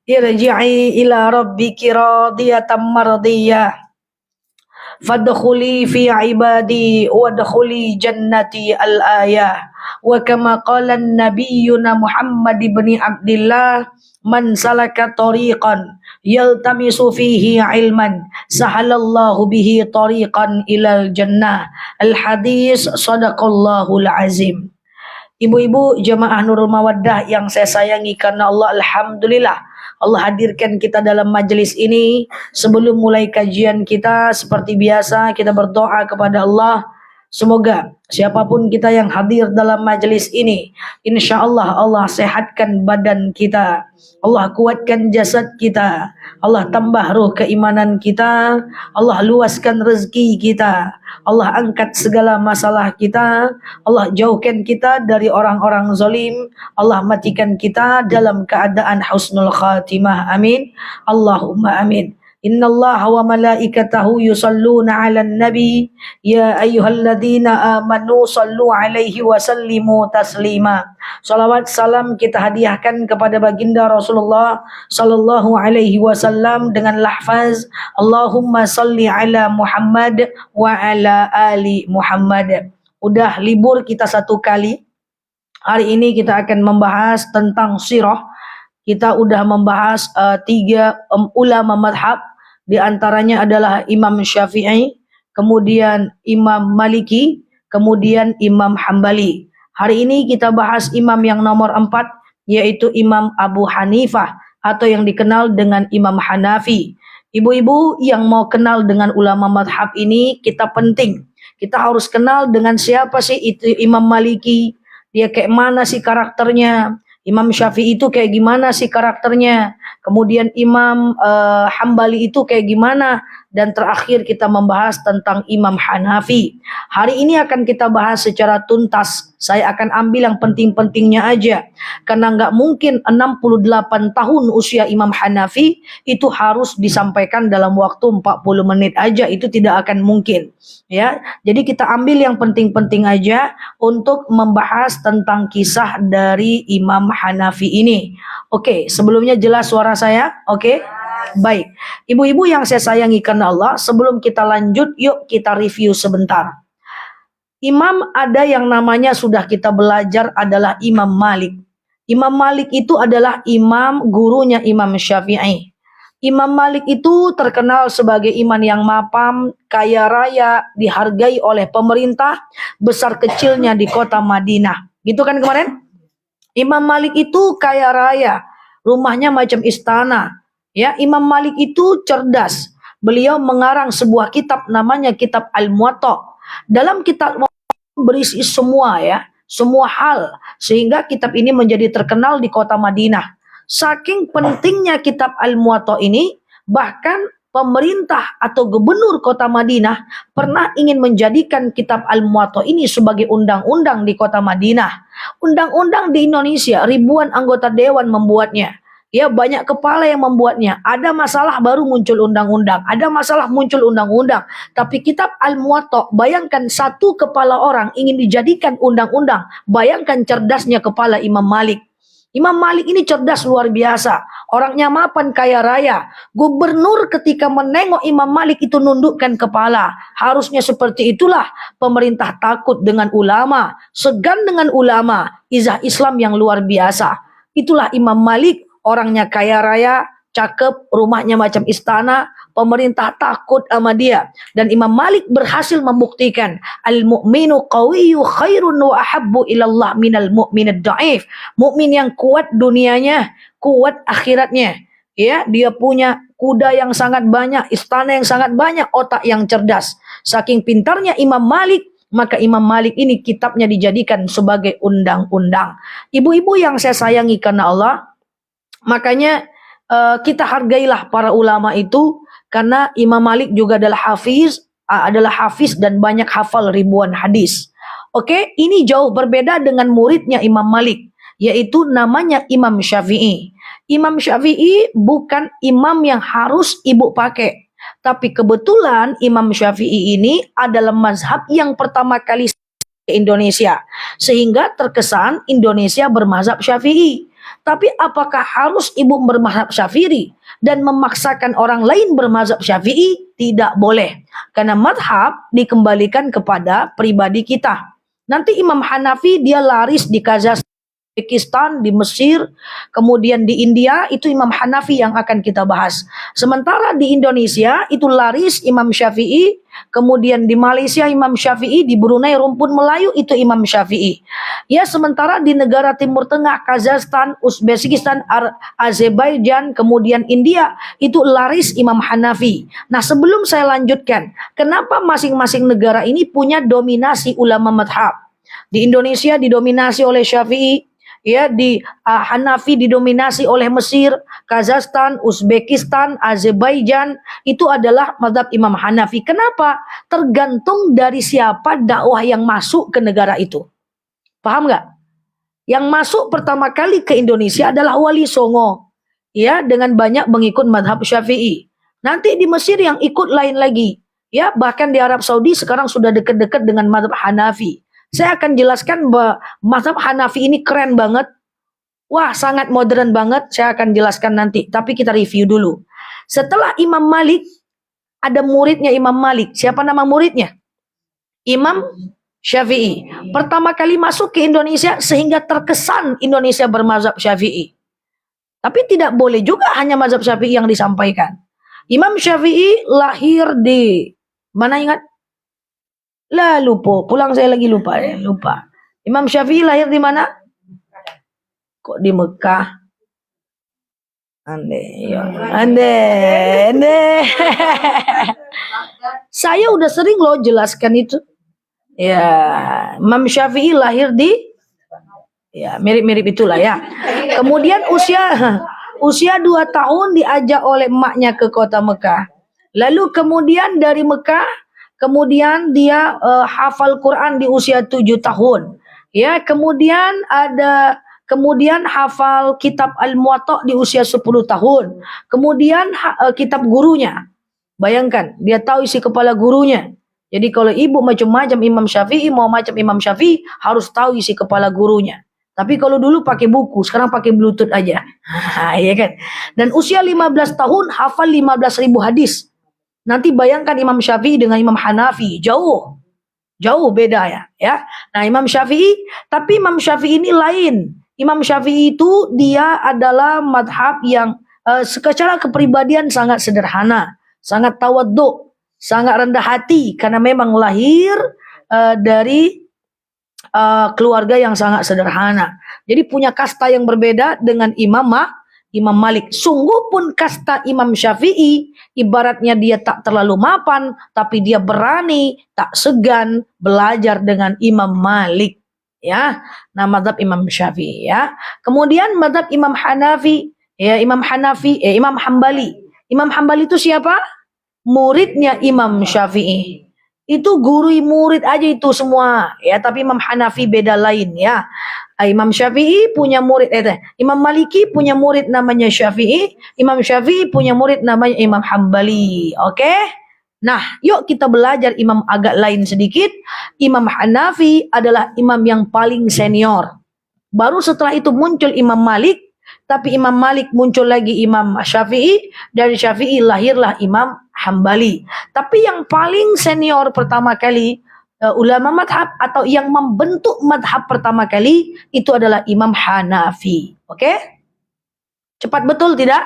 irji'i ila rabbiki radiyatan mardiyah fadkhuli fi ibadi wadkhuli jannati al-ayah. Wa kama qala nabiyyuna Muhammad ibn Abdullah, man salaka tariqan yaltamisu fihi ilman sahalallahu bihi tariqan ilal jannah. Al-hadis sadaqallahul azim. Ibu-ibu jemaah Nurul Mawaddah yang saya sayangi karena Allah, alhamdulillah Allah hadirkan kita dalam majelis ini. Sebelum mulai kajian kita, seperti biasa kita berdoa kepada Allah, semoga siapapun kita yang hadir dalam majelis ini, insya Allah Allah sehatkan badan kita, Allah kuatkan jasad kita, Allah tambah ruh keimanan kita, Allah luaskan rezeki kita, Allah angkat segala masalah kita, Allah jauhkan kita dari orang-orang zalim, Allah matikan kita dalam keadaan husnul khatimah. Amin. Allahumma amin. Innallaha wa malaikatahu yusalluna 'alan nabi ya ayyuhalladzina amanu sallu 'alaihi wa sallimu taslima. Salawat salam kita hadiahkan kepada baginda Rasulullah sallallahu alaihi wasallam dengan lafaz Allahumma salli ala Muhammad wa ala ali Muhammad. Udah libur kita satu kali. Hari ini kita akan membahas tentang sirah. Kita udah membahas tiga ulama madhab. Di antaranya adalah Imam Syafi'i, kemudian Imam Maliki, kemudian Imam Hambali. Hari ini kita bahas imam yang nomor 4, yaitu Imam Abu Hanifah atau yang dikenal dengan Imam Hanafi. Ibu-ibu yang mau kenal dengan ulama madhab ini, kita penting. Kita harus kenal dengan siapa sih itu Imam Maliki, dia kayak mana sih karakternya. Imam Syafi'i itu kayak gimana sih karakternya, kemudian Imam Hambali itu kayak gimana, dan terakhir kita membahas tentang Imam Hanafi. Hari ini akan kita bahas secara tuntas. Saya akan ambil yang penting-pentingnya aja, karena nggak mungkin 68 tahun usia Imam Hanafi itu harus disampaikan dalam waktu 40 menit aja, itu tidak akan mungkin. Ya, jadi kita ambil yang penting-penting aja untuk membahas tentang kisah dari Imam Hanafi ini. Oke, sebelumnya jelas suara saya? Oke? Baik. Ibu-ibu yang saya sayangi karena Allah, sebelum kita lanjut, yuk kita review sebentar. Imam ada yang namanya sudah kita belajar adalah Imam Malik. Imam Malik itu adalah imam gurunya Imam Syafi'i. Imam Malik itu terkenal sebagai imam yang mapan, kaya raya, dihargai oleh pemerintah, besar kecilnya di kota Madinah. Gitu kan kemarin? Imam Malik itu kaya raya, rumahnya macam istana. Ya, Imam Malik itu cerdas. Beliau mengarang sebuah kitab namanya Kitab Al-Muwatta. Dalam kitab berisi semua hal, sehingga kitab ini menjadi terkenal di kota Madinah. Saking pentingnya kitab Al-Muwatta ini, bahkan pemerintah atau gubernur kota Madinah pernah ingin menjadikan kitab Al-Muwatta ini sebagai undang-undang di kota Madinah. Undang-undang di Indonesia ribuan anggota dewan membuatnya. Ya, banyak kepala yang membuatnya. Ada masalah baru muncul undang-undang. Ada masalah muncul undang-undang. Tapi kitab Al-Muwatta, bayangkan satu kepala orang ingin dijadikan undang-undang. Bayangkan cerdasnya kepala Imam Malik. Imam Malik ini cerdas luar biasa. Orangnya mapan, kaya raya. Gubernur ketika menengok Imam Malik itu nundukkan kepala. Harusnya seperti itulah. Pemerintah takut dengan ulama. Segan dengan ulama. Izah Islam yang luar biasa. Itulah Imam Malik. Orangnya kaya raya, cakep, rumahnya macam istana, pemerintah takut sama dia. Dan Imam Malik berhasil membuktikan al-mu'minu qawiyyu khairun wa ahabbu ilallah minal mu'minid da'if. Mukmin yang kuat dunianya, kuat akhiratnya. Ya, dia punya kuda yang sangat banyak, istana yang sangat banyak, otak yang cerdas. Saking pintarnya Imam Malik, maka Imam Malik ini kitabnya dijadikan sebagai undang-undang. Ibu-ibu yang saya sayangi karena Allah, makanya kita hargailah para ulama itu, karena Imam Malik juga adalah hafiz dan banyak hafal ribuan hadis. Oke, ini jauh berbeda dengan muridnya Imam Malik, yaitu namanya Imam Syafi'i. Imam Syafi'i bukan imam yang harus ibu pakai, tapi kebetulan Imam Syafi'i ini adalah mazhab yang pertama kali di Indonesia, sehingga terkesan Indonesia bermazhab Syafi'i. Tapi apakah harus ibu bermazhab Syafi'i dan memaksakan orang lain bermazhab Syafi'i? Tidak boleh. Karena mazhab dikembalikan kepada pribadi kita. Nanti Imam Hanafi dia laris di Kazakhstan, Uzbekistan, di Mesir, kemudian di India, itu Imam Hanafi yang akan kita bahas. Sementara di Indonesia itu laris Imam Syafi'i, kemudian di Malaysia Imam Syafi'i, di Brunei rumpun Melayu itu Imam Syafi'i. Ya, sementara di negara Timur Tengah, Kazakhstan, Uzbekistan, Azerbaijan, kemudian India itu laris Imam Hanafi. Nah, sebelum saya lanjutkan, kenapa masing-masing negara ini punya dominasi ulama madhab? Di Indonesia didominasi oleh Syafi'i, ya, di Hanafi didominasi oleh Mesir, Kazakhstan, Uzbekistan, Azerbaijan, itu adalah mazhab Imam Hanafi. Kenapa? Tergantung dari siapa dakwah yang masuk ke negara itu. Paham nggak? Yang masuk pertama kali ke Indonesia adalah Wali Songo, ya, dengan banyak mengikut mazhab Syafi'i. Nanti di Mesir yang ikut lain lagi, ya, bahkan di Arab Saudi sekarang sudah dekat-dekat dengan mazhab Hanafi. Saya akan jelaskan bahwa mazhab Hanafi ini keren banget. Wah, sangat modern banget. Saya akan jelaskan nanti. Tapi kita review dulu. Setelah Imam Malik, ada muridnya Imam Malik. Siapa nama muridnya? Imam Syafi'i. Pertama kali masuk ke Indonesia sehingga terkesan Indonesia bermazhab Syafi'i. Tapi tidak boleh juga hanya mazhab Syafi'i yang disampaikan. Imam Syafi'i lahir di mana, ingat? Lah, lupa. Pulang saya lagi lupa. Lupa. Imam Syafi'i lahir di mana? Kok di Mekah? Ande. Saya udah sering loh jelaskan itu. Ya, Imam Syafi'i lahir di, ya, mirip-mirip itulah ya. Kemudian usia 2 tahun diajak oleh emaknya ke kota Mekah. Lalu kemudian dari Mekah, kemudian dia hafal Quran di usia 7 tahun. Ya, kemudian hafal kitab Al-Muwatta di usia 10 tahun. Kemudian kitab gurunya. Bayangkan, dia tahu isi kepala gurunya. Jadi kalau ibu macam-macam Imam Syafi'i, mau macam Imam Syafi'i, harus tahu isi kepala gurunya. Tapi kalau dulu pakai buku, sekarang pakai Bluetooth aja. Ya kan? Dan usia 15 tahun hafal 15.000 hadis. Nanti bayangkan Imam Syafi'i dengan Imam Hanafi, jauh beda ya. Nah, Imam Syafi'i, tapi Imam Syafi'i ini lain. Imam Syafi'i itu dia adalah madhab yang secara kepribadian sangat sederhana, sangat tawadhu, sangat rendah hati, karena memang lahir dari keluarga yang sangat sederhana. Jadi punya kasta yang berbeda dengan Imam Malik. Sungguh pun kasta Imam Syafi'i, ibaratnya dia tak terlalu mapan, tapi dia berani, tak segan belajar dengan Imam Malik. Ya, nah mazhab Imam Syafi'i ya. Kemudian mazhab Imam Hanafi, ya, Imam Hambali. Imam Hambali itu siapa? Muridnya Imam Syafi'i. Itu guru murid aja itu semua ya, tapi Imam Hanafi beda lain ya. Imam Syafi'i punya murid, Imam Maliki punya murid namanya Syafi'i, Imam Syafi'i punya murid namanya Imam Hambali. Oke? Nah, yuk kita belajar imam agak lain sedikit. Imam Hanafi adalah imam yang paling senior. Baru setelah itu muncul Imam Malik, tapi Imam Malik muncul lagi Imam Syafi'i, dari Syafi'i lahirlah Imam Hambali. Tapi yang paling senior pertama kali ulama madhab atau yang membentuk madhab pertama kali itu adalah Imam Hanafi. Oke? Cepat betul tidak?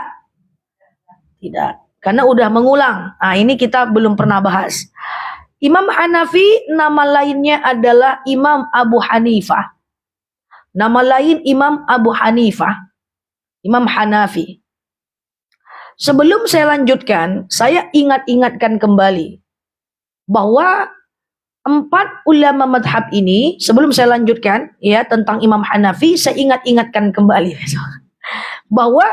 Tidak, karena udah mengulang. Nah, ini kita belum pernah bahas. Imam Hanafi nama lainnya adalah Imam Abu Hanifah. Nama lain Imam Abu Hanifah, Imam Hanafi. Sebelum saya lanjutkan, saya ingatkan kembali bahwa 4 ulama madhab ini, sebelum saya lanjutkan ya tentang Imam Hanafi, saya ingatkan kembali bahwa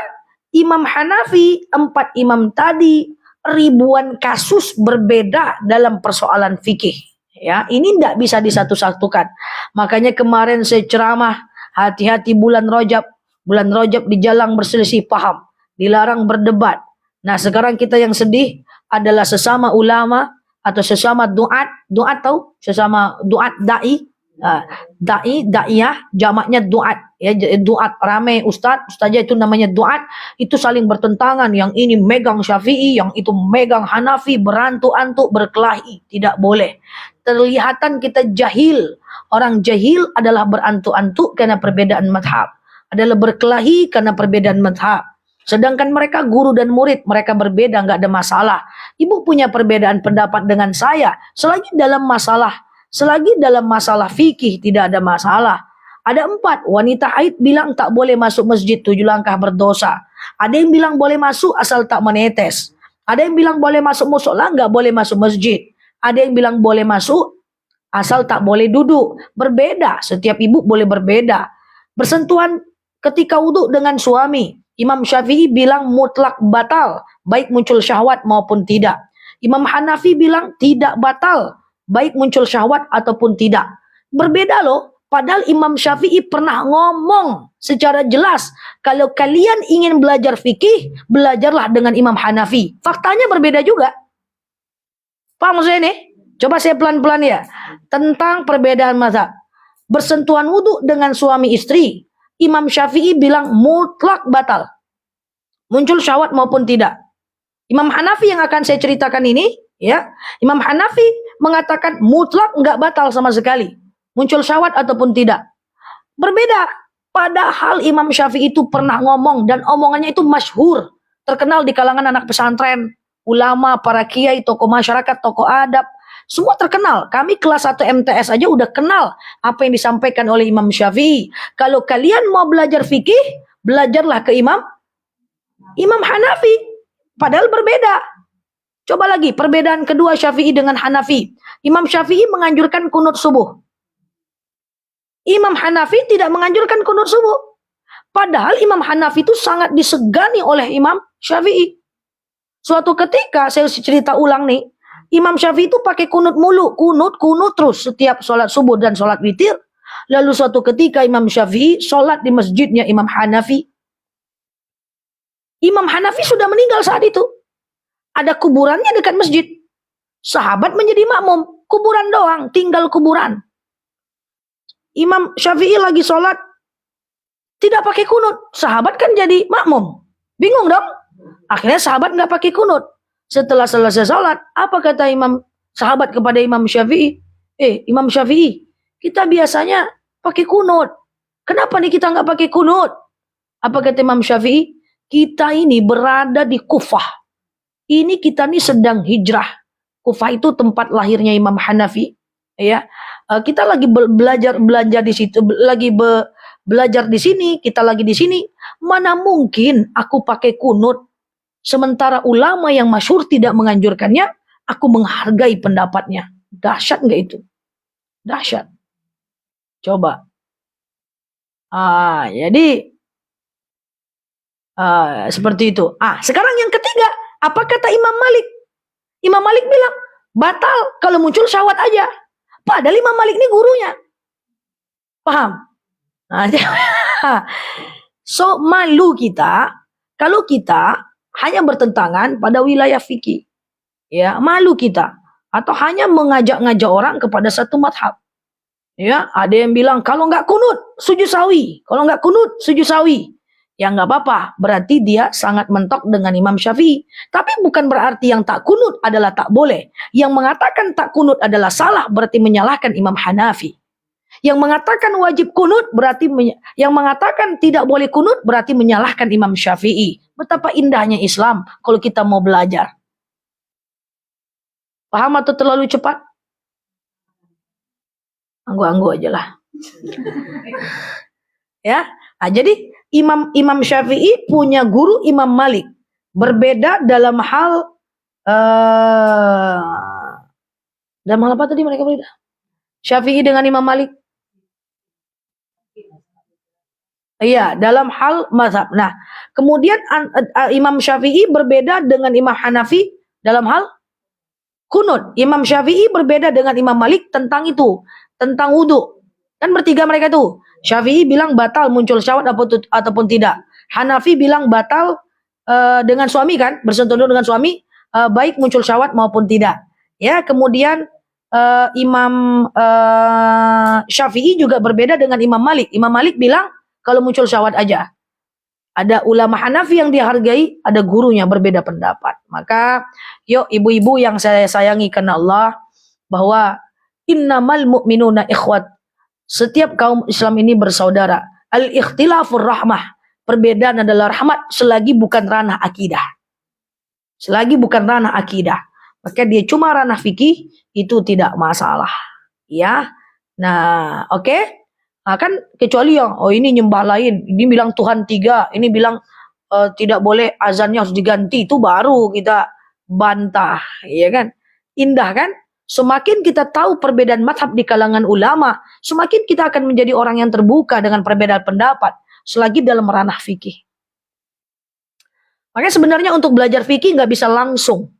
Imam Hanafi, 4 imam tadi, ribuan kasus berbeda dalam persoalan fikih. Ya, ini tidak bisa disatu-satukan. Makanya kemarin saya ceramah, hati-hati bulan Rajab dijalang berselisih paham, dilarang berdebat. Nah, sekarang kita yang sedih adalah sesama ulama atau sesama duat tahu? Sesama duat dai, Da'iyah jamaknya duat, ya, duat ramai ustazah itu namanya duat, itu saling bertentangan, yang ini megang Syafi'i, yang itu megang Hanafi, berantuk-antuk, berkelahi, tidak boleh. Terlihatan kita jahil. Orang jahil adalah berantuk-antuk karena perbedaan mazhab, adalah berkelahi karena perbedaan mazhab. Sedangkan mereka guru dan murid, mereka berbeda, nggak ada masalah. Ibu punya perbedaan pendapat dengan saya, selagi dalam masalah fikih tidak ada masalah. Ada 4, wanita haid bilang tak boleh masuk masjid 7 langkah berdosa. Ada yang bilang boleh masuk asal tak menetes. Ada yang bilang boleh masuk musola, nggak boleh masuk masjid. Ada yang bilang boleh masuk asal tak boleh duduk. Berbeda, setiap ibu boleh berbeda. Bersentuhan ketika wudhu dengan suami, Imam Syafi'i bilang mutlak batal, baik muncul syahwat maupun tidak. Imam Hanafi bilang tidak batal, baik muncul syahwat ataupun tidak. Berbeda loh. Padahal Imam Syafi'i pernah ngomong secara jelas, kalau kalian ingin belajar fikih, belajarlah dengan Imam Hanafi. Faktanya berbeda juga. Paham maksudnya ini? Coba saya pelan-pelan ya. Tentang perbedaan mazhab. Bersentuhan wudhu dengan suami istri, Imam Syafi'i bilang mutlak batal, muncul syahwat maupun tidak. Imam Hanafi yang akan saya ceritakan ini, ya, Imam Hanafi mengatakan mutlak nggak batal sama sekali, muncul syahwat ataupun tidak. Berbeda. Padahal Imam Syafi'i itu pernah ngomong, dan omongannya itu masyhur, terkenal di kalangan anak pesantren, ulama, para kiai, tokoh masyarakat, tokoh adab, semua terkenal. Kami kelas 1 MTS aja udah kenal apa yang disampaikan oleh Imam Syafi'i. Kalau kalian mau belajar fikih, belajarlah ke Imam Hanafi. Padahal berbeda. Coba lagi, perbedaan kedua Syafi'i dengan Hanafi. Imam Syafi'i menganjurkan kunut subuh. Imam Hanafi tidak menganjurkan kunut subuh. Padahal Imam Hanafi itu sangat disegani oleh Imam Syafi'i. Suatu ketika, saya cerita ulang nih, Imam Syafi'i itu pakai kunut mulu, kunut terus setiap sholat subuh dan sholat witir. Lalu suatu ketika Imam Syafi'i sholat di masjidnya Imam Hanafi. Imam Hanafi sudah meninggal saat itu. Ada kuburannya dekat masjid. Sahabat menjadi makmum, kuburan doang, tinggal kuburan. Imam Syafi'i lagi sholat, tidak pakai kunut. Sahabat kan jadi makmum. Bingung dong. Akhirnya sahabat nggak pakai kunut. Setelah selesai sholat, apa kata sahabat kepada Imam Syafi'i? Imam Syafi'i, kita biasanya pakai kunut. Kenapa nih kita nggak pakai kunut? Apa kata Imam Syafi'i? Kita ini berada di Kufah. Ini kita nih sedang hijrah. Kufah itu tempat lahirnya Imam Hanafi. Ya, kita lagi belajar di situ, belajar di sini, kita lagi di sini. Mana mungkin aku pakai kunut? Sementara ulama yang masyhur tidak menganjurkannya, aku menghargai pendapatnya. Dahsyat nggak itu? Dahsyat. Coba. Jadi seperti itu. Sekarang yang ketiga, apa kata Imam Malik? Imam Malik bilang, batal kalau muncul syahwat aja. Padahal Imam Malik ini gurunya. Paham? So, malu kita kalau kita hanya bertentangan pada wilayah fikih. Ya, malu kita. Atau hanya mengajak-ngajak orang kepada satu madhab. Ya, ada yang bilang, kalau nggak kunut, sujud sawi. Kalau nggak kunut, sujud sawi. Ya nggak apa-apa, berarti dia sangat mentok dengan Imam Syafi'i. Tapi bukan berarti yang tak kunut adalah tak boleh. Yang mengatakan tak kunut adalah salah, berarti menyalahkan Imam Hanafi. Yang mengatakan wajib kunut, berarti yang mengatakan tidak boleh kunut, berarti menyalahkan Imam Syafi'i. Betapa indahnya Islam kalau kita mau belajar. Paham atau terlalu cepat? Anggu-anggu aja lah. Ya, jadi Imam Syafi'i punya guru Imam Malik. Berbeda dalam hal apa tadi mereka berbeda? Syafi'i dengan Imam Malik. Iya, dalam hal mazhab. Nah, kemudian Imam Syafi'i berbeda dengan Imam Hanafi dalam hal kunut. Imam Syafi'i berbeda dengan Imam Malik tentang itu, tentang wudhu. Kan bertiga mereka tuh. Syafi'i bilang batal muncul syahwat ataupun tidak. Hanafi bilang batal dengan suami kan, bersentuhan dengan suami, baik muncul syahwat maupun tidak. Ya, kemudian Imam Syafi'i juga berbeda dengan Imam Malik. Imam Malik bilang kalau muncul syahwat aja. Ada ulama Hanafi yang dihargai, ada gurunya berbeda pendapat. Maka yuk ibu-ibu yang saya sayangi karena Allah, bahwa innamal mu'minuna ikhwat. Setiap kaum Islam ini bersaudara. Al-ikhtilafur rahmah. Perbedaan adalah rahmat selagi bukan ranah akidah. Selagi bukan ranah akidah. Maka dia cuma ranah fikih, itu tidak masalah. Ya. Nah, oke. Nah, kan kecuali yang ini nyembah lain, ini bilang Tuhan 3, ini bilang tidak boleh azannya harus diganti, itu baru kita bantah, ya kan? Indah kan? Semakin kita tahu perbedaan mazhab di kalangan ulama, semakin kita akan menjadi orang yang terbuka dengan perbedaan pendapat selagi dalam ranah fikih. Makanya sebenarnya untuk belajar fikih nggak bisa langsung.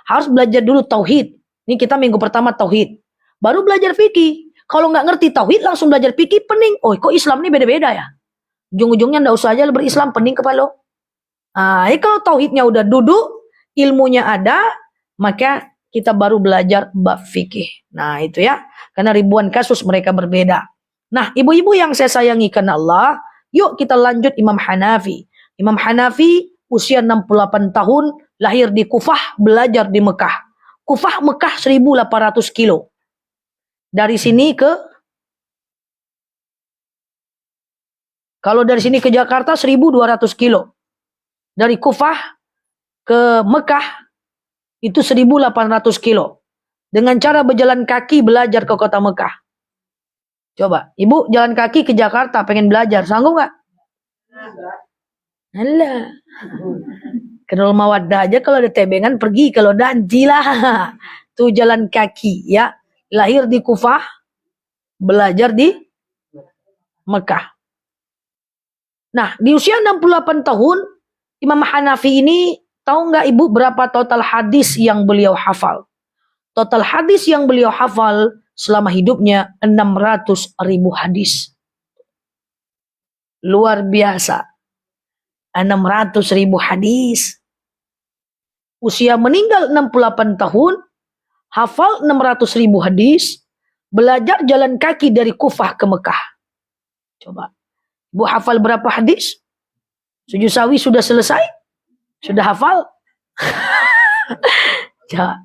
Harus belajar dulu tauhid. Ini kita minggu pertama tauhid. Baru belajar fikih. Kalau nggak ngerti tauhid langsung belajar fikih pening. Oh, kok Islam ini beda-beda ya? Ujung-ujungnya nggak usah aja berislam pening kepala. Nah, kalau tauhidnya udah duduk, ilmunya ada, maka kita baru belajar bab fikih. Nah, itu ya. Karena ribuan kasus mereka berbeda. Nah, ibu-ibu yang saya sayangi karena Allah, yuk kita lanjut Imam Hanafi. Imam Hanafi usia 68 tahun, lahir di Kufah, belajar di Mekah. Kufah Mekah 1.800 kilo. Dari sini ke, kalau dari sini ke Jakarta 1.200 kilo. Dari Kufah ke Mekah itu 1.800 kilo. Dengan cara berjalan kaki belajar ke kota Mekah. Coba, ibu jalan kaki ke Jakarta pengen belajar, sanggup nggak? Alah. Kenal Mawaddah aja kalau ada tebengan pergi, kalau nanti lah. Tuh jalan kaki ya. Lahir di Kufah, belajar di Mekah. Nah, di usia 68 tahun, Imam Hanafi ini, tahu nggak ibu berapa total hadis yang beliau hafal? Total hadis yang beliau hafal selama hidupnya 600.000 hadis. Luar biasa. 600.000 hadis. Usia meninggal 68 tahun, hafal 600.000 hadis, belajar jalan kaki dari Kufah ke Mekah. Coba, ibu hafal berapa hadis? Sujud sawi sudah selesai? Sudah hafal? Ya.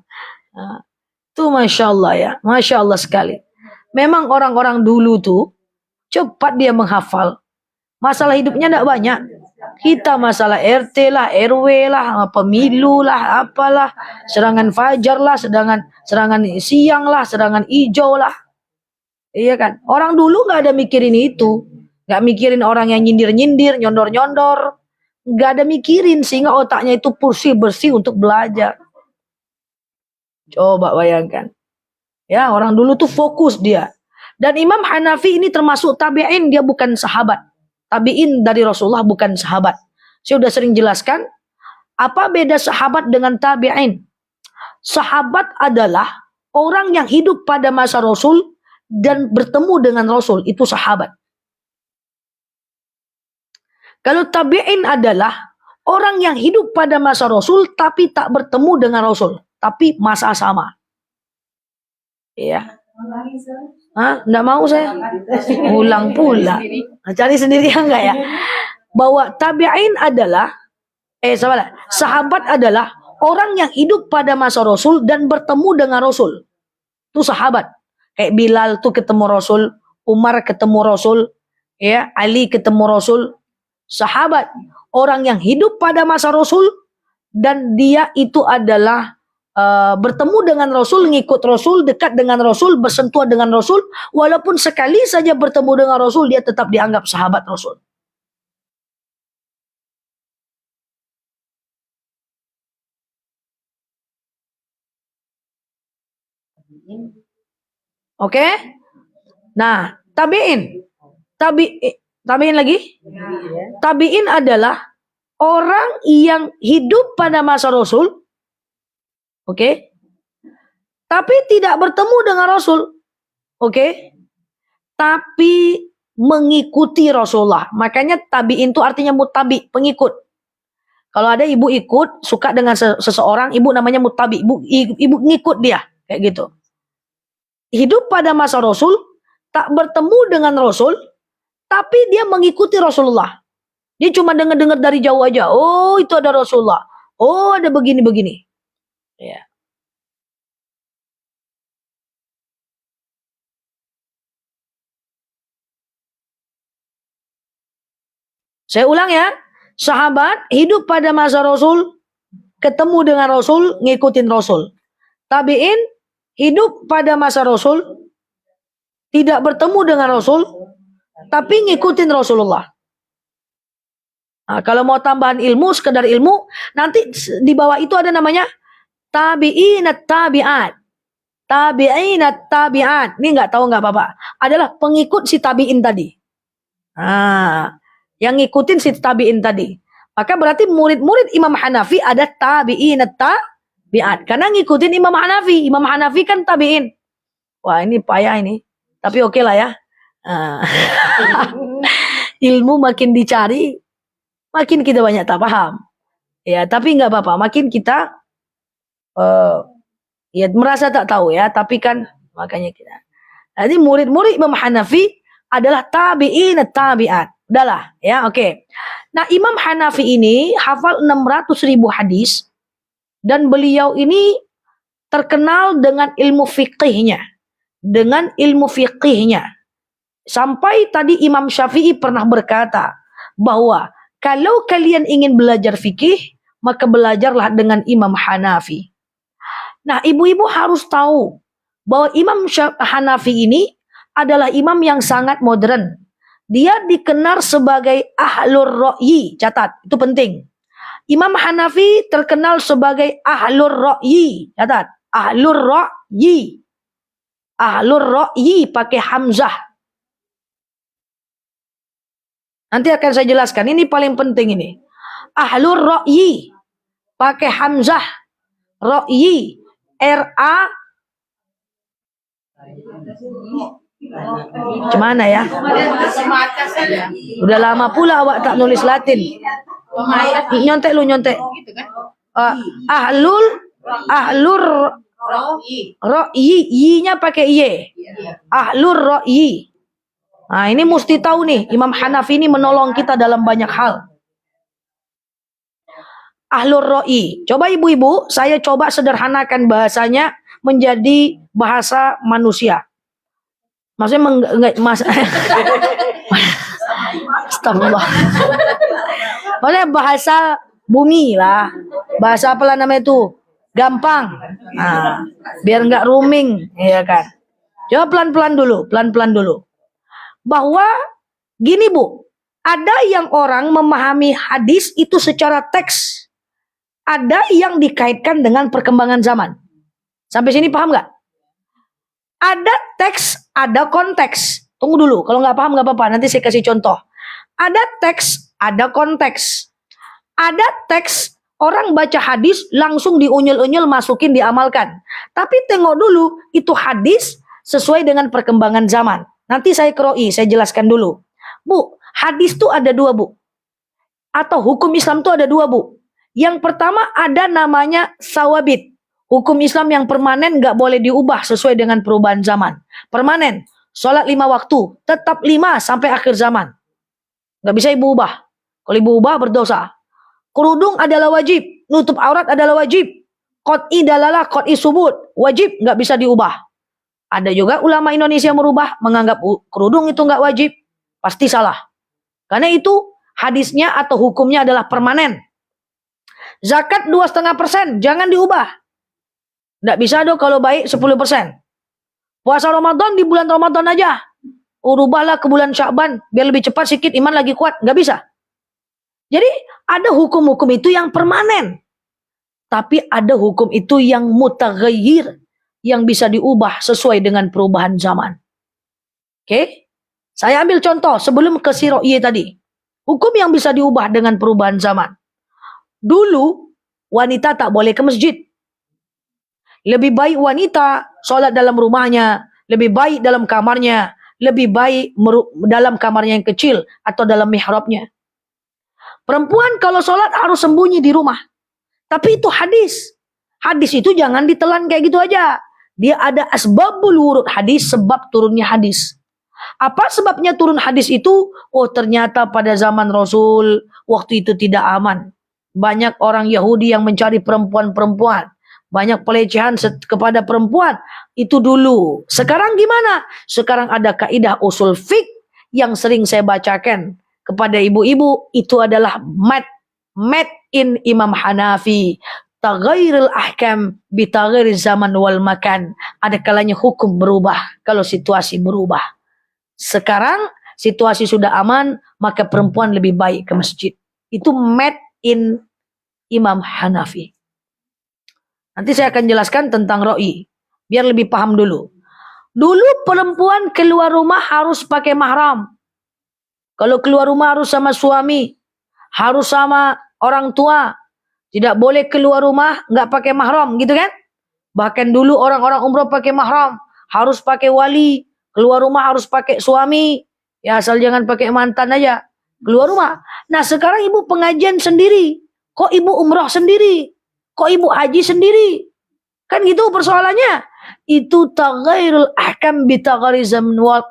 Itu Masya Allah ya, Masya Allah sekali. Memang orang-orang dulu tuh cepat dia menghafal. Masalah hidupnya tidak banyak. Kita masalah RT lah, RW lah, pemilu lah, apalah, serangan fajar lah, serangan siang lah, serangan hijau lah. Iya kan? Orang dulu nggak ada mikirin itu. Nggak mikirin orang yang nyindir-nyindir, nyondor-nyondor. Nggak ada mikirin, sehingga otaknya itu bersih untuk belajar. Coba bayangkan. Ya, orang dulu tuh fokus dia. Dan Imam Hanafi ini termasuk tabi'in, dia bukan sahabat. Tabi'in dari Rasulullah, bukan sahabat. Saya sudah sering jelaskan, apa beda sahabat dengan tabi'in? Sahabat adalah orang yang hidup pada masa Rasul dan bertemu dengan Rasul, itu sahabat. Kalau tabi'in adalah orang yang hidup pada masa Rasul tapi tak bertemu dengan Rasul, tapi masa sama. Iya. Hah? Nggak mau saya. Ulang pula. Cari sendiri enggak ya? Bahwa tabi'in adalah sahabat adalah orang yang hidup pada masa Rasul dan bertemu dengan Rasul. Itu sahabat. Kayak Bilal tuh ketemu Rasul, Umar ketemu Rasul, ya, Ali ketemu Rasul. Sahabat, orang yang hidup pada masa Rasul dan dia itu adalah bertemu dengan Rasul, ngikut Rasul, dekat dengan Rasul, bersentuhan dengan Rasul, walaupun sekali saja bertemu dengan Rasul, dia tetap dianggap sahabat Rasul. Oke? Nah, tabi'in. Tabi'in lagi? Tabi'in adalah orang yang hidup pada masa Rasul, oke? Tapi tidak bertemu dengan Rasul, oke? Tapi mengikuti Rasulullah. Makanya tabi'in itu artinya mutabi, pengikut. Kalau ada ibu ikut, suka dengan seseorang, ibu namanya mutabi, ibu ngikut dia, kayak gitu. hidup pada masa Rasul, tak bertemu dengan Rasul, tapi dia mengikuti Rasulullah. Dia cuma dengar-dengar dari jauh aja. Oh, itu ada Rasulullah. Oh, ada begini-begini. Ya. Saya ulang ya. Sahabat hidup pada masa Rasul, ketemu dengan Rasul, ngikutin Rasul. Tabi'in hidup pada masa Rasul, tidak bertemu dengan Rasul, tapi ngikutin Rasulullah. Nah, kalau mau tambahan ilmu, sekedar ilmu, nanti di bawah itu ada namanya tabi'inat tabi'at. Tabi'inat tabi'at. Ini nggak tahu nggak apa-apa. Adalah pengikut si tabi'in tadi. Nah, yang ngikutin si tabi'in tadi. Maka berarti murid-murid Imam Hanafi ada tabi'inat tabi'at. Karena ngikutin Imam Hanafi. Imam Hanafi kan tabi'in. Wah, ini payah ini. Tapi oke lah ya. Ilmu makin dicari, makin kita banyak tak paham. Ya, tapi nggak apa-apa. Makin kita ya merasa tak tahu ya. Tapi kan makanya kita. Jadi murid-murid Imam Hanafi adalah tabi'inat tabi'at. Udahlah, ya oke. Nah, Imam Hanafi ini hafal 600.000 hadis dan beliau ini terkenal dengan ilmu fikihnya. Sampai tadi Imam Syafi'i pernah berkata bahwa kalau kalian ingin belajar fikih, maka belajarlah dengan Imam Hanafi. Nah, ibu-ibu harus tahu bahwa Imam Hanafi ini adalah imam yang sangat modern. Dia dikenal sebagai ahlur ra'yi. Catat, itu penting. Imam Hanafi terkenal sebagai ahlur ra'yi. Catat, ahlur ra'yi. Ahlur ra'yi pakai hamzah. Nanti akan saya jelaskan. Ini paling penting ini. Ahlur ra'yi pakai hamzah. Ra'yi. R-A. Gimana ya? Udah lama pula awak tak nulis Latin. Nyontek lu, nyontek. Ahlur ra'yi, yi-nya pakai y. Ahlur ra'yi. Nah, ini mesti tahu nih, Imam Hanafi ini menolong kita dalam banyak hal. Ahlur ra'yi. Coba ibu-ibu, saya coba sederhanakan bahasanya menjadi bahasa manusia. Maksudnya Astagfirullah. Maksudnya bahasa bumi lah. Bahasa apa lah namanya itu? Gampang. Nah, biar nggak rooming, ya kan. Coba pelan-pelan dulu. Bahwa gini Bu, ada yang orang memahami hadis itu secara teks. Ada yang dikaitkan dengan perkembangan zaman. Sampai sini paham nggak? Ada teks, ada konteks. Tunggu dulu, kalau nggak paham nggak apa-apa, nanti saya kasih contoh. Ada teks, ada konteks. Ada teks, orang baca hadis langsung diunyel-unyel masukin, diamalkan. Tapi tengok dulu, itu hadis sesuai dengan perkembangan zaman. Nanti saya keroi, saya jelaskan dulu. Bu, hadis tuh ada dua Bu. Atau hukum Islam tuh ada dua Bu. Yang pertama ada namanya sawabit. Hukum Islam yang permanen gak boleh diubah sesuai dengan perubahan zaman. Permanen. Sholat 5 waktu. Tetap 5 sampai akhir zaman. Gak bisa ibu ubah. Kalau ibu ubah berdosa. Kerudung adalah wajib. Nutup aurat adalah wajib. Qot'i dalalah, qot'i subut. Wajib, gak bisa diubah. Ada juga ulama Indonesia merubah. Menganggap kerudung itu gak wajib. Pasti salah. Karena itu hadisnya atau hukumnya adalah permanen. Zakat 2,5%. Jangan diubah. Nggak bisa dong kalau baik 10%. Puasa Ramadan di bulan Ramadan aja. Rubahlah ke bulan Sya'ban. Biar lebih cepat sikit, iman lagi kuat. Nggak bisa. Jadi ada hukum-hukum itu yang permanen. Tapi ada hukum itu yang mutaghayyir. Yang bisa diubah sesuai dengan perubahan zaman. Oke? Saya ambil contoh sebelum ke si Ro'ye tadi. Hukum yang bisa diubah dengan perubahan zaman. Dulu wanita tak boleh ke masjid. Lebih baik wanita sholat dalam rumahnya, lebih baik dalam kamarnya, lebih baik dalam kamarnya yang kecil atau dalam mihrabnya. Perempuan kalau sholat harus sembunyi di rumah. Tapi itu hadis. Hadis itu jangan ditelan kayak gitu aja. Dia ada asbabul wurud hadis, sebab turunnya hadis. Apa sebabnya turun hadis itu? Oh, ternyata pada zaman Rasul waktu itu tidak aman. Banyak orang Yahudi yang mencari perempuan-perempuan. Banyak pelecehan kepada perempuan. Itu dulu. Sekarang gimana? Sekarang ada kaidah usul fiqh yang sering saya bacakan kepada ibu-ibu. Itu adalah mad in Imam Hanafi. Taghairul ahkam bitaghairi zaman wal makan. Ada kalanya hukum berubah kalau situasi berubah. Sekarang situasi sudah aman, maka perempuan lebih baik ke masjid. Itu made in Imam Hanafi. Nanti saya akan jelaskan tentang ro'i, biar lebih paham dulu. Dulu perempuan keluar rumah harus pakai mahram. Kalau keluar rumah harus sama suami, harus sama orang tua. Tidak boleh keluar rumah nggak pakai mahram, gitu kan? Bahkan dulu orang-orang umroh pakai mahram, harus pakai wali. Keluar rumah harus pakai suami. Ya asal jangan pakai mantan aja. Keluar rumah. Nah sekarang ibu pengajian sendiri. Kok ibu umroh sendiri? Kok ibu haji sendiri? Kan gitu persoalannya. Itu taghairul ahkam bitaghairi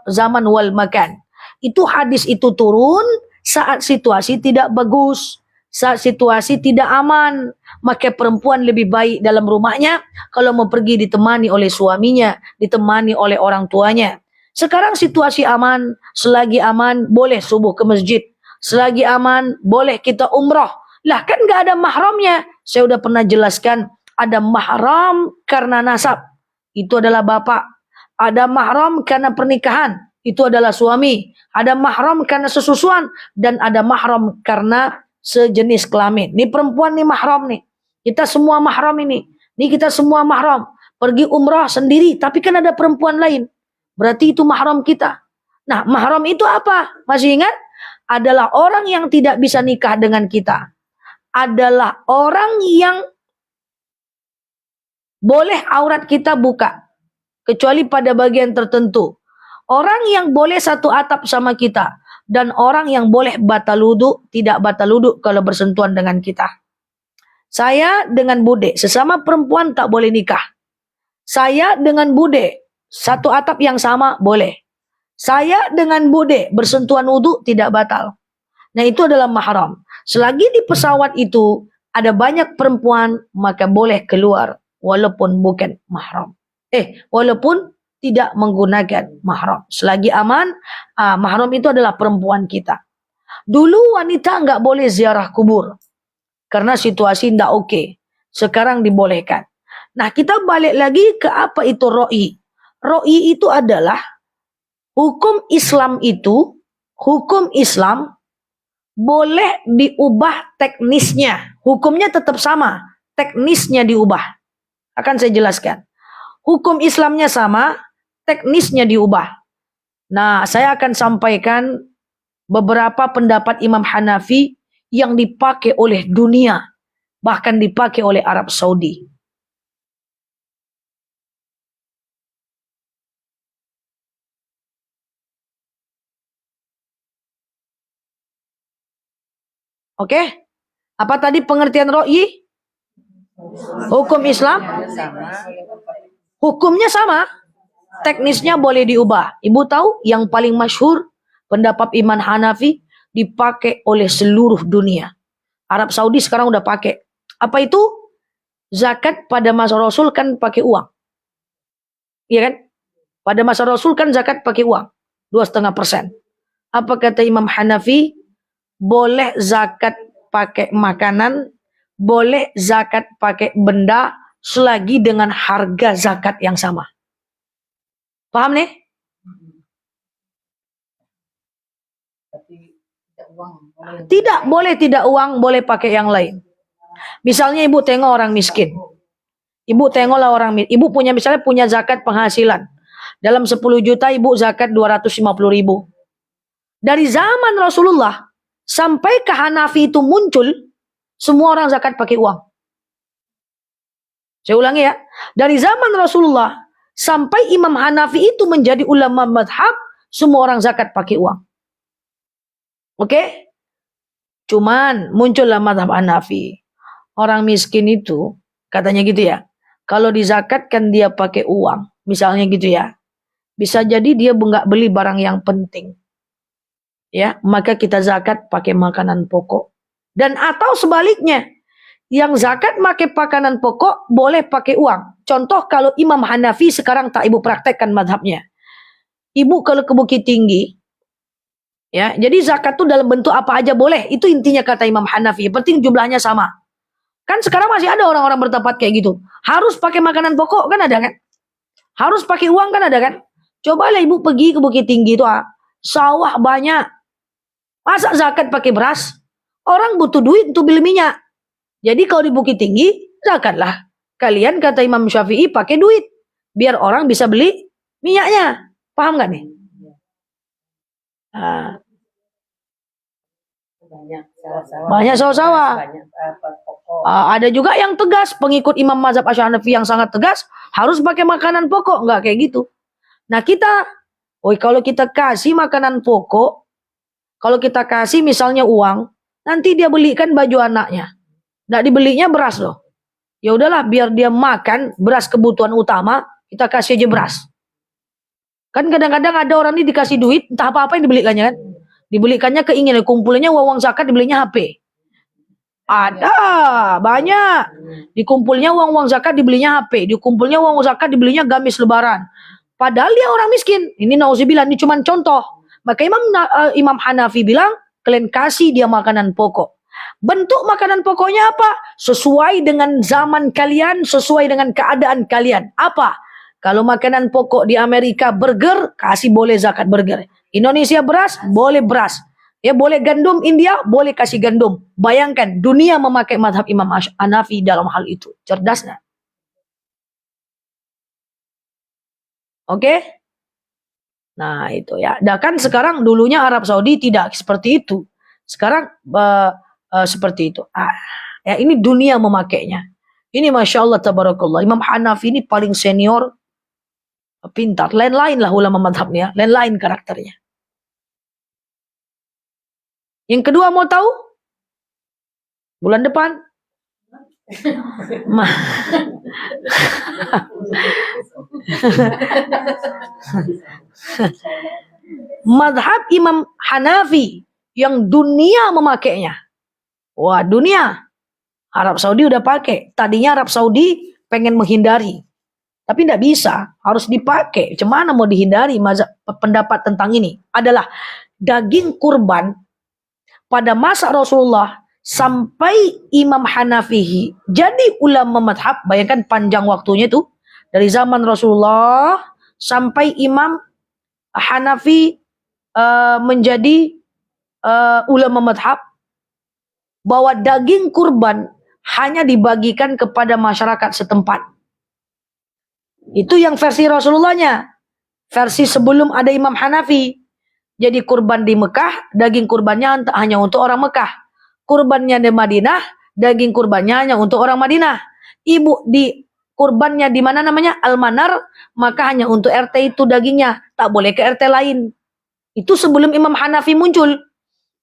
zaman wal makan. Itu hadis itu turun saat situasi tidak bagus. Saat situasi tidak aman, maka perempuan lebih baik dalam rumahnya kalau mau pergi ditemani oleh suaminya, ditemani oleh orang tuanya. Sekarang situasi aman, selagi aman boleh subuh ke masjid, selagi aman boleh kita umroh. Lah kan gak ada mahramnya. Saya udah pernah jelaskan, ada mahram karena nasab, itu adalah bapak. Ada mahram karena pernikahan, itu adalah suami. Ada mahram karena sesusuan, dan ada mahram karena sejenis kelamin. Ini perempuan nih mahram nih. Kita semua mahram ini. Ini kita semua mahram. Pergi umrah sendiri, tapi kan ada perempuan lain. Berarti itu mahram kita. Nah, mahram itu apa? Masih ingat? Adalah orang yang tidak bisa nikah dengan kita. Adalah orang yang boleh aurat kita buka. Kecuali pada bagian tertentu. Orang yang boleh satu atap sama kita. Dan orang yang boleh batal wudu, tidak batal wudu kalau bersentuhan dengan kita. Saya dengan bude, sesama perempuan tak boleh nikah. Saya dengan bude, satu atap yang sama boleh. Saya dengan bude, bersentuhan wudu tidak batal. Nah itu adalah mahram. Selagi di pesawat itu ada banyak perempuan, maka boleh keluar walaupun bukan mahram. Walaupun tidak menggunakan mahram. Selagi aman, mahram itu adalah perempuan kita. Dulu wanita nggak boleh ziarah kubur. Karena situasi tidak oke. Sekarang dibolehkan. Nah kita balik lagi ke apa itu ro'i. Ro'i itu adalah hukum Islam itu, hukum Islam boleh diubah teknisnya. Hukumnya tetap sama, teknisnya diubah. Akan saya jelaskan. Hukum Islamnya sama, teknisnya diubah. Nah, saya akan sampaikan beberapa pendapat Imam Hanafi yang dipakai oleh dunia, bahkan dipakai oleh Arab Saudi. Oke? Apa tadi pengertian ro'i? Hukum Islam? Hukumnya sama. Teknisnya boleh diubah. Ibu tahu yang paling masyhur pendapat Imam Hanafi dipakai oleh seluruh dunia. Arab Saudi sekarang udah pakai. Apa itu? Zakat pada masa Rasul kan pakai uang. Iya kan? Pada masa Rasul kan zakat pakai uang. 2,5%. Apa kata Imam Hanafi? Boleh zakat pakai makanan, boleh zakat pakai benda selagi dengan harga zakat yang sama. Paham nih? Tidak boleh tidak uang, boleh pakai yang lain. Misalnya ibu tengok orang miskin. Ibu tengoklah orang miskin. Ibu misalnya punya zakat penghasilan. Dalam 10 juta ibu zakat 250.000. Dari zaman Rasulullah sampai ke Hanafi itu muncul, semua orang zakat pakai uang. Saya ulangi ya. Dari zaman Rasulullah sampai Imam Hanafi itu menjadi ulama madhab, semua orang zakat pakai uang. Oke? Cuman muncullah madhab Hanafi. Orang miskin itu, katanya gitu ya, Kalau dizakatkan dia pakai uang, misalnya gitu ya. Bisa jadi dia nggak beli barang yang penting. Ya, maka kita zakat pakai makanan pokok. Dan atau sebaliknya, yang zakat pakai makanan pokok boleh pakai uang. Contoh kalau Imam Hanafi sekarang tak ibu praktekkan madhabnya. Ibu kalau ke Bukit Tinggi, ya, jadi zakat tuh dalam bentuk apa aja boleh. Itu intinya kata Imam Hanafi. Yang penting jumlahnya sama. Kan sekarang masih ada orang-orang bertempat kayak gitu. Harus pakai makanan pokok kan ada kan? Harus pakai uang kan ada kan? Cobalah ibu pergi ke Bukit Tinggi itu, sawah banyak. Masa zakat pakai beras? Orang butuh duit untuk beli minyak. Jadi kalau di Bukit Tinggi, zakatlah. Kalian kata Imam Syafi'i pakai duit. Biar orang bisa beli minyaknya. Paham gak nih? Nah, banyak sawah-sawah. Ada juga yang tegas, pengikut Imam Mazhab Asy'ari yang sangat tegas, harus pakai makanan pokok. Enggak kayak gitu. Nah kita, kalau kita kasih makanan pokok, kalau kita kasih misalnya uang, nanti dia belikan baju anaknya. Nggak dibelinya beras loh. Ya udahlah, biar dia makan beras kebutuhan utama, kita kasih aja beras. Kan kadang-kadang ada orang ini dikasih duit, entah apa-apa yang dibelikannya kan. Dibelikannya keinginan, kumpulnya uang zakat dibelinya HP. Ada, banyak. Dikumpulnya uang zakat dibelinya HP, dikumpulnya uang zakat dibelinya gamis lebaran. Padahal dia orang miskin. Ini nauzubillah, ini cuma contoh. Maka Imam Hanafi bilang, kalian kasih dia makanan pokok. Bentuk makanan pokoknya apa? Sesuai dengan zaman kalian, sesuai dengan keadaan kalian. Apa? Kalau makanan pokok di Amerika burger, kasih boleh zakat burger. Indonesia beras, boleh beras. Ya boleh gandum, India boleh kasih gandum. Bayangkan dunia memakai mazhab Imam Hanafi dalam hal itu. Cerdas nggak? Oke? Nah itu ya. Dan kan sekarang dulunya Arab Saudi tidak seperti itu. Sekarang seperti itu. Ya ini dunia memakainya. Ini Masya Allah tabarakallah. Imam Hanafi ini paling senior, pintar. Lain-lain lah ulama madhabnya. Lain-lain karakternya. Yang kedua mau tahu? Bulan depan? Madhab Imam Hanafi yang dunia memakainya. Wah, dunia. Arab Saudi udah pakai. Tadinya Arab Saudi pengen menghindari. Tapi tidak bisa. Harus dipakai. Cemana mau dihindari? Pendapat tentang ini adalah daging kurban pada masa Rasulullah sampai Imam Hanafi jadi ulama madhab. Bayangkan panjang waktunya itu. Dari zaman Rasulullah sampai Imam Hanafi menjadi ulama madhab. Bahwa daging kurban hanya dibagikan kepada masyarakat setempat. Itu yang versi Rasulullahnya. Versi sebelum ada Imam Hanafi. Jadi kurban di Mekah, daging kurbannya hanya untuk orang Mekah. Kurbannya di Madinah, daging kurbannya hanya untuk orang Madinah. Ibu di kurbannya di mana namanya? Al-Manar, maka hanya untuk RT itu dagingnya. Tak boleh ke RT lain. Itu sebelum Imam Hanafi muncul.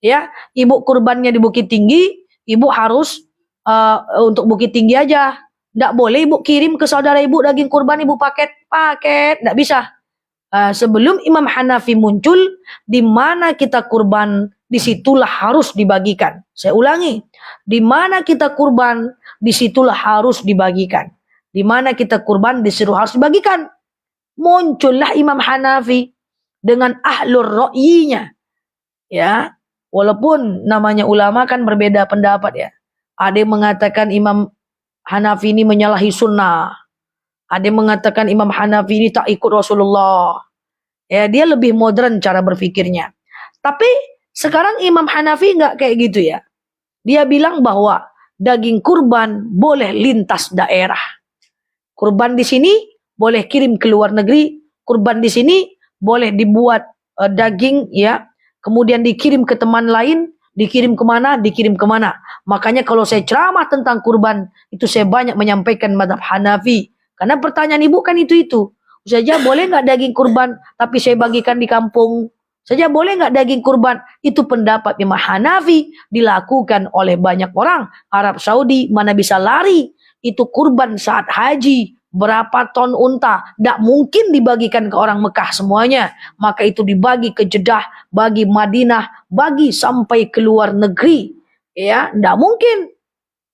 Ya, ibu kurbannya di Bukit Tinggi, ibu harus untuk Bukit Tinggi aja. Nggak boleh ibu kirim ke saudara ibu daging kurban, ibu paket, nggak bisa. Sebelum Imam Hanafi muncul, di mana kita kurban, disitulah harus dibagikan. Saya ulangi, di mana kita kurban, disitulah harus dibagikan. Di mana kita kurban, disuruh harus dibagikan. Muncullah Imam Hanafi dengan ahlur ra'yinya. Ya, walaupun namanya ulama kan berbeda pendapat ya. Ada yang mengatakan Imam Hanafi ini menyalahi sunnah. Ada yang mengatakan Imam Hanafi ini tak ikut Rasulullah. Ya, dia lebih modern cara berpikirnya. Tapi sekarang Imam Hanafi nggak kayak gitu ya. Dia bilang bahwa daging kurban boleh lintas daerah. Kurban di sini boleh kirim ke luar negeri. Kurban di sini boleh dibuat daging ya. Kemudian dikirim ke teman lain. Dikirim kemana? Dikirim kemana? Makanya kalau saya ceramah tentang kurban, itu saya banyak menyampaikan madhab Hanafi. Karena pertanyaan ibu kan itu. Saja boleh nggak daging kurban, tapi saya bagikan di kampung? Saja boleh nggak daging kurban? Itu pendapat Imam Hanafi dilakukan oleh banyak orang. Arab Saudi mana bisa lari. itu kurban saat haji. Berapa ton unta, tidak mungkin dibagikan ke orang Mekah semuanya. Maka itu dibagi ke Jeddah, bagi Madinah, bagi sampai ke luar negeri. Ya, tidak mungkin.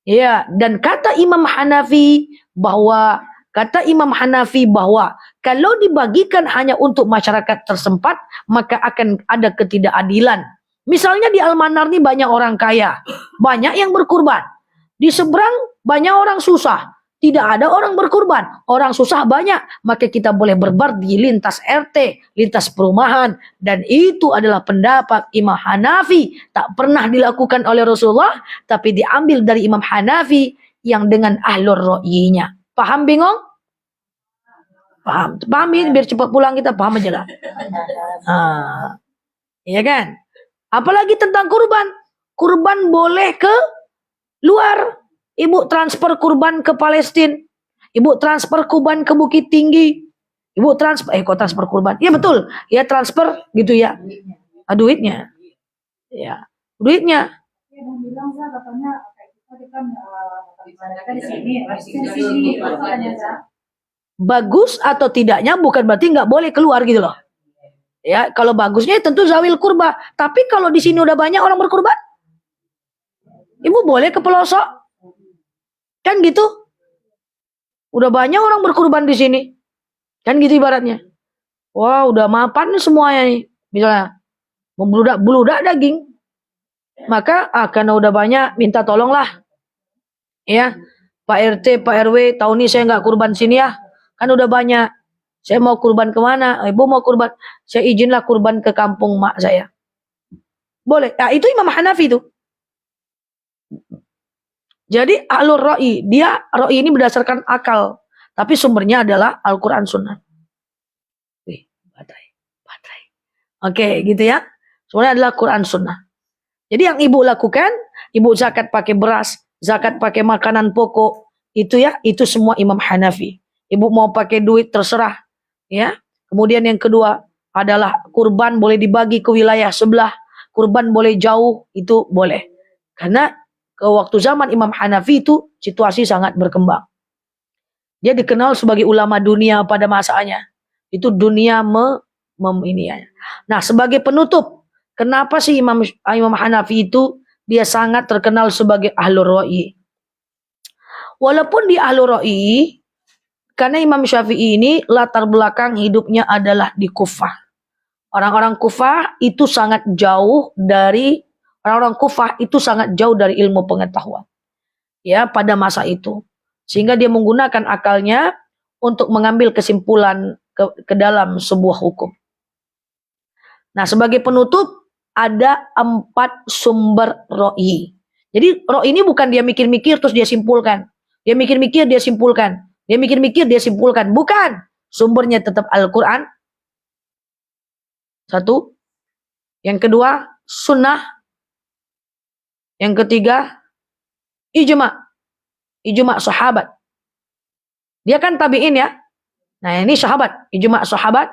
Ya, dan kata Imam Hanafi bahwa kalau dibagikan hanya untuk masyarakat tersempat, maka akan ada ketidakadilan. Misalnya di Al-Manar ini banyak orang kaya, banyak yang berkurban. Di seberang banyak orang susah. Tidak ada orang berkurban, orang susah banyak, maka kita boleh berbar di lintas RT, lintas perumahan, dan itu adalah pendapat Imam Hanafi, tak pernah dilakukan oleh Rasulullah, tapi diambil dari Imam Hanafi yang dengan ahlur ra'yinya. Paham bingung? Paham, pahamin biar cepat pulang kita paham aja lah. Iya kan? Apalagi tentang kurban, kurban boleh ke luar. Ibu transfer kurban ke Palestina. Ibu transfer kurban ke Bukit Tinggi. Ibu transfer, kok transfer kurban? Ya betul. Ya transfer gitu ya. Duitnya. Ya, duitnya. Bagus atau tidaknya bukan berarti nggak boleh keluar gitu loh. Ya, kalau bagusnya tentu zawil kurba. Tapi kalau di sini udah banyak orang berkurban, ibu boleh ke pelosok. Kan gitu. Udah banyak orang berkurban di sini. Kan gitu ibaratnya. Wah, udah mapan semuanya nih. Misalnya membludak daging. Maka karena udah banyak, minta tolonglah. Ya, Pak RT, Pak RW, tahun ini saya nggak kurban sini ya. Kan udah banyak. Saya mau kurban kemana? Ibu mau kurban. Saya izinlah kurban ke kampung mak saya. Boleh. Nah, itu Imam Hanafi tuh. Jadi alur ra'i, ra'i ini berdasarkan akal, tapi sumbernya adalah Al-Quran Sunnah. Baterai. Oke, gitu ya. Sumbernya adalah Quran Sunnah. Jadi yang ibu lakukan, ibu zakat pakai beras, zakat pakai makanan pokok, itu semua Imam Hanafi. Ibu mau pakai duit terserah, ya. Kemudian yang kedua adalah kurban boleh dibagi ke wilayah sebelah, kurban boleh jauh, itu boleh. Karena ke waktu zaman Imam Hanafi itu situasi sangat berkembang. Dia dikenal sebagai ulama dunia pada masanya. Itu dunia Nah, sebagai penutup, kenapa sih Imam Hanafi itu dia sangat terkenal sebagai ahlur ra'i? Walaupun di ahlur ra'i, karena Imam Syafi'i ini latar belakang hidupnya adalah di Kufah. Orang-orang Kufah itu sangat jauh dari ilmu pengetahuan. Ya, pada masa itu. Sehingga dia menggunakan akalnya untuk mengambil kesimpulan ke dalam sebuah hukum. Nah, sebagai penutup, ada 4 sumber ra'i. Jadi, ra'i ini bukan dia mikir-mikir terus dia simpulkan. Dia mikir-mikir, dia simpulkan. Dia mikir-mikir, dia simpulkan. Bukan. Sumbernya tetap Al-Quran. 1. Yang kedua, sunnah. Yang ketiga, ijma' sahabat. Dia kan tabi'in ya. Nah, ini sahabat, ijma' sahabat,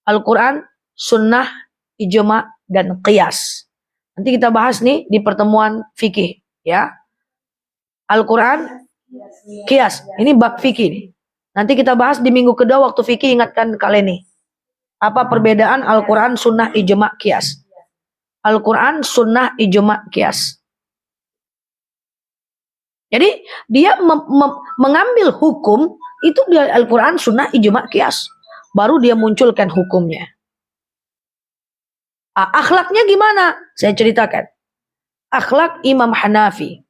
Al-Quran, sunnah, ijma' dan qiyas. Nanti kita bahas nih di pertemuan fikih ya. Al-Quran, qiyas. Ini bab fikih nih. Nanti kita bahas di minggu kedua waktu fikih, ingatkan kalian nih. Apa perbedaan Al-Quran, sunnah, ijma', qiyas? Al-Quran, sunnah, ijma', qiyas. Jadi dia mengambil hukum itu dari Al-Quran, sunnah, ijma', qiyas. Baru dia munculkan hukumnya. Akhlaknya gimana? Saya ceritakan. Akhlak Imam Hanafi.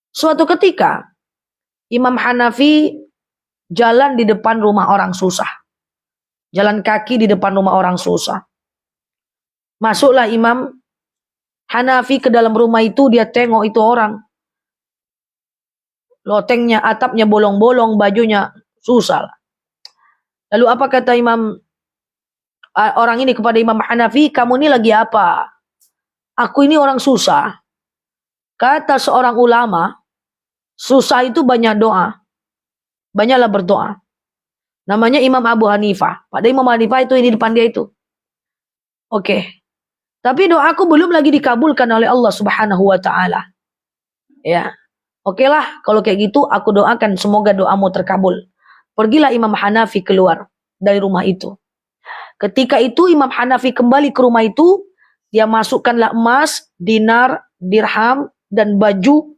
Suatu ketika Imam Hanafi jalan di depan rumah orang susah. Jalan kaki di depan rumah orang susah. Masuklah Imam Hanafi ke dalam rumah itu, dia tengok itu orang. Lotengnya, atapnya bolong-bolong, bajunya susah. Lalu apa kata orang ini kepada Imam Hanafi, kamu ini lagi apa? Aku ini orang susah. Kata seorang ulama, susah itu banyak doa. Banyaklah berdoa. Namanya Imam Abu Hanifah. Pada Imam Hanifah itu ini depan dia itu. Oke. Tapi doaku belum lagi dikabulkan oleh Allah Subhanahu wa taala. Ya. Oke lah, kalau kayak gitu aku doakan semoga doamu terkabul. Pergilah Imam Hanafi keluar dari rumah itu. Ketika itu Imam Hanafi kembali ke rumah itu, dia masukkanlah emas, dinar, dirham, dan baju